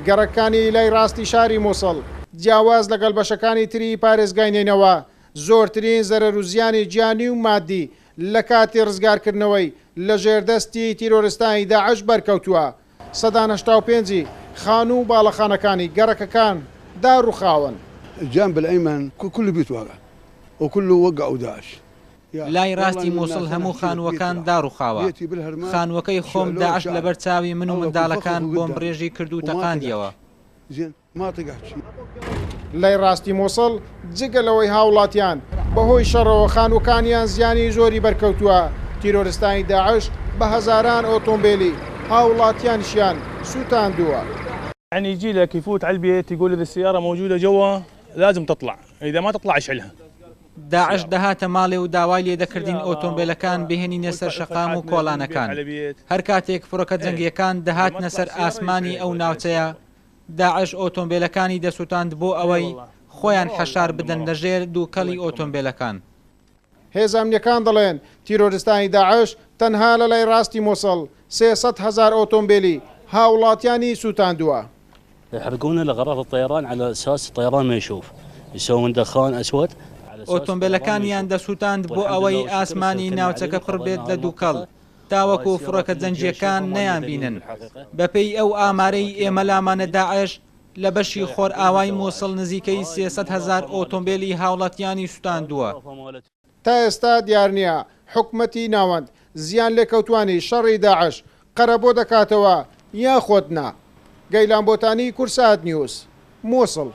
گەڕەکانی لای ڕاستی شاری مووسڵ جیاواز لەگەڵ بەشەکانی تری پارێزگاینێنەوە زۆرترین زەرەر و زیانی گیانی و مادی لە کاتی ڕزگارکردنەوەی لە ژێردەستی تیرۆریستانی داعش بەرکەوتووە. 185 خان و باڵەخانەکانی گەڕەکەکان داڕوخاون. الجانب الأيمن كله بيت واقع وكله وقعوا داعش. لای ڕاستی مووسڵ هەموو خانووەکان داڕوخاوە. خانووەکەی خۆم داعش لەبەر چاوی من و منداڵەکان بۆم ڕێژی کرد و تەقاندیەوە. لای ڕاستی مووسڵ جگەلەوەی هاوڵاتیان بەهۆی شەڕەوە خانووەکانیان زیانی زۆری بەرکەوتووە. تیرۆریستانی داعش بە هەزاران ئۆتۆمبیلی هاوڵاتیانشیان سوتاندووە. يعني يجي لك يفوت على البيت يقول إذا السيارة موجودة جوا لازم تطلع، إذا ما تطلع اشعلها. داعش دەهاتە ماڵێ و داوای لێ دەکردین ئۆتۆمبیلەکان بهێنینە سەر شەقام و کۆڵانەکان. هەر کاتێک فڕۆکە جەنگیەکان دەهاتنە سەر ئاسمانی ئەو ناوچەیە داعش ئۆتۆمبیلەکانی دەسووتاند بۆ ئەوەی خۆیان حەشار بدەن لەژێر دووکەڵی ئۆتۆمبیلەکان. هێزانیەکان دەڵێن تیرۆریستانی داعش تەنها لە لای ڕاستی مووسڵ 300,000 ئۆتۆمبیلی هاوڵاتیانی سوتاندووە. يحرقونه لغرض الطيران على اساس الطيران ما يشوف يسوون دخان اسود. ئۆتۆمبیلەکانیان دەسووتاند بۆ ئەوەی ئاسمانی ناوچەکە پڕ بێت لە دووکەڵ تاوەکو فڕۆکە جەنگیەکان نەیان بینن. بەپێی ئەو ئامارەی ئێمە لامانە داعش لە بەشی خۆر ئاوای مووسڵ نزیکەی 300,000 ئۆتۆمبیلی هاوڵاتیانی سوتاندووە. تا ئێستا دیار نییە حکومەتی ناوەند زیان لێکەوتوانی شەڕی داعش قەرەبۆ دەکاتەوە یاخۆت نا. گەیلان بۆتانی کورسات نیوز مووسڵ.